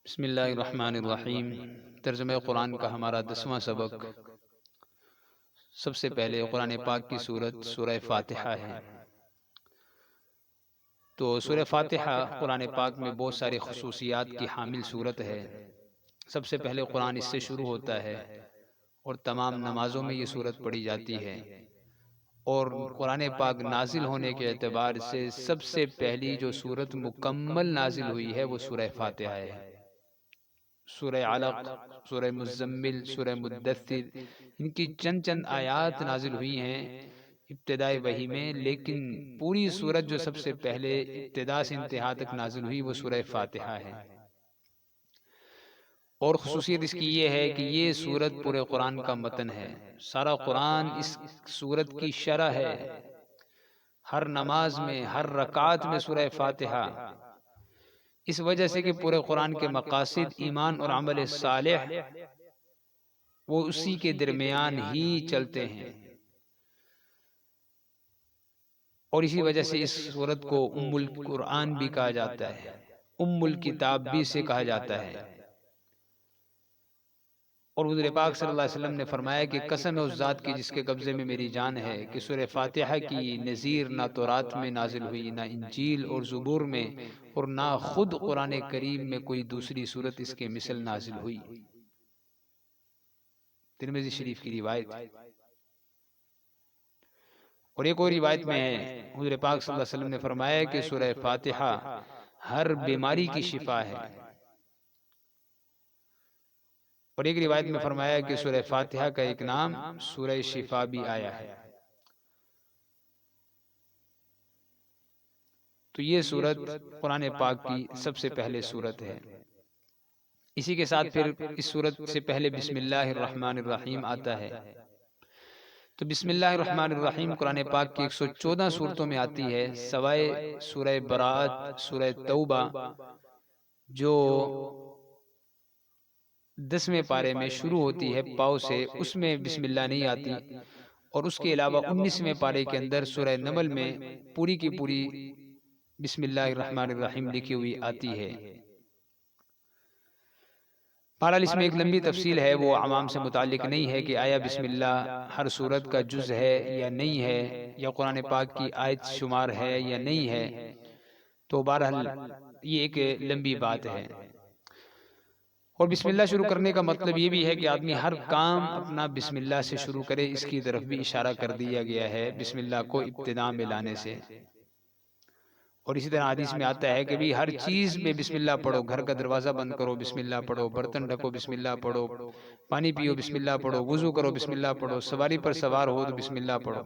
بسم اللہ الرحمن الرحیم۔ ترجمہ قرآن کا ہمارا 10واں سبق۔ سب سے پہلے قرآن پاک کی سورت سورہ فاتحہ ہے۔ تو سورہ فاتحہ قرآن پاک میں بہت ساری خصوصیات کی حامل سورت ہے۔ سب سے پہلے قرآن اس سے شروع ہوتا ہے اور تمام نمازوں میں یہ سورت پڑھی جاتی ہے، اور قرآن پاک نازل ہونے کے اعتبار سے سب سے پہلی جو سورت مکمل نازل ہوئی ہے وہ سورہ فاتحہ ہے۔ سورہ علق، سورہ مزمل، سورہ مدثر، ان کی چند چند آیات نازل ہوئی ہیں ابتدائی وحی میں، لیکن پوری سورت جو سب سے پہلے ابتدا سے انتہا تک نازل ہوئی وہ سورہ فاتحہ ہے۔ اور خصوصیت اس کی یہ ہے کہ یہ سورت پورے قرآن کا متن ہے۔ سارا قرآن اس سورت کی شرح ہے۔ ہر نماز میں، ہر رکعت میں سورہ فاتحہ، اس وجہ سے کہ پورے قرآن کے مقاصد ایمان اور عمل صالح وہ اسی کے درمیان ہی چلتے ہیں، اور اسی وجہ سے اس سورت کو ام القرآن بھی کہا جاتا ہے، ام الکتاب بھی سے کہا جاتا ہے۔ اور حضور پاک صلی اللہ علیہ وسلم نے فرمایا کہ قسم ہے اس ذات کی جس کے قبضے میں میری جان ہے کہ سورہ فاتحہ کی نظیر نہ تورات میں نازل ہوئی، نہ انجیل اور زبور میں، اور نہ خود قرآن کریم میں کوئی دوسری سورت اس کے مثل نازل ہوئی۔ ترمذی شریف کی روایت۔ اور ایک اور روایت میں ہے حضور پاک صلی اللہ علیہ وسلم نے فرمایا کہ سورہ فاتحہ ہر بیماری کی شفا ہے، اور ایک روایت میں فرمایا کہ سورہ فاتحہ کا ایک نام سورہ شفا بھی آیا ہے۔ تو یہ سورت قرآن پاک کی سب سے پہلے سورت ہے۔ اسی کے ساتھ پھر اس سورت سے پہلے بسم اللہ الرحمن الرحیم آتا ہے۔ تو بسم اللہ الرحمن الرحیم قرآن پاک کی 114 سورتوں میں آتی ہے، سوائے سورہ برات، سورہ توبہ جو 10ویں پارے میں شروع ہوتی ہے پاؤ سے، اس میں بسم اللہ نہیں آتی، اور اس کے علاوہ 19ویں پارے کے اندر سورہ نمل میں پوری کی پوری بسم اللہ الرحمن الرحیم لکھی ہوئی آتی ہے۔ بہرحال اس میں ایک لمبی تفصیل ہے، وہ عوام سے متعلق نہیں ہے کہ آیا بسم اللہ ہر سورت کا جز ہے یا نہیں ہے، یا قرآن پاک کی آیت شمار ہے یا نہیں ہے۔ تو بہرحال یہ ایک لمبی بات ہے۔ اور بسم اللہ شروع کرنے کا مطلب یہ بھی ہے کہ آدمی ہر کام اپنا بسم اللہ سے شروع کرے، اس کی طرف بھی اشارہ کر دیا گیا ہے بسم اللہ کو ابتدا میں لانے سے۔ اور اسی طرح حدیث میں آتا ہے کہ بھی ہر چیز میں بسم اللہ پڑھو، گھر کا دروازہ بند کرو بسم اللہ پڑھو، برتن ڈھکو بسم اللہ پڑھو، پانی پیو بسم اللہ پڑھو، وضو کرو بسم اللہ پڑھو، سواری پر سوار ہو تو بسم اللہ پڑھو۔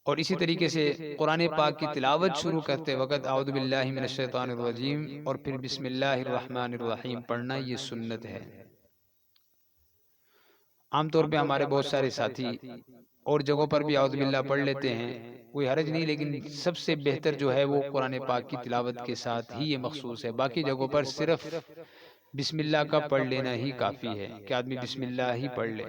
اور اسی طریقے سے قرآن پاک کی تلاوت شروع کرتے وقت اعوذ باللہ من الشیطان الرجیم اور پھر بسم اللہ الرحمن الرحیم پڑھنا یہ سنت ہے۔ عام طور پہ ہمارے بہت سارے ساتھی اور جگہوں پر بھی اعوذ باللہ پڑھ لیتے ہیں، کوئی حرج نہیں، لیکن سب سے بہتر جو ہے وہ قرآن پاک کی تلاوت کے ساتھ ہی یہ مخصوص ہے۔ باقی جگہوں پر صرف بسم اللہ کا پڑھ لینا ہی کافی ہے کہ آدمی بسم اللہ ہی پڑھ لے۔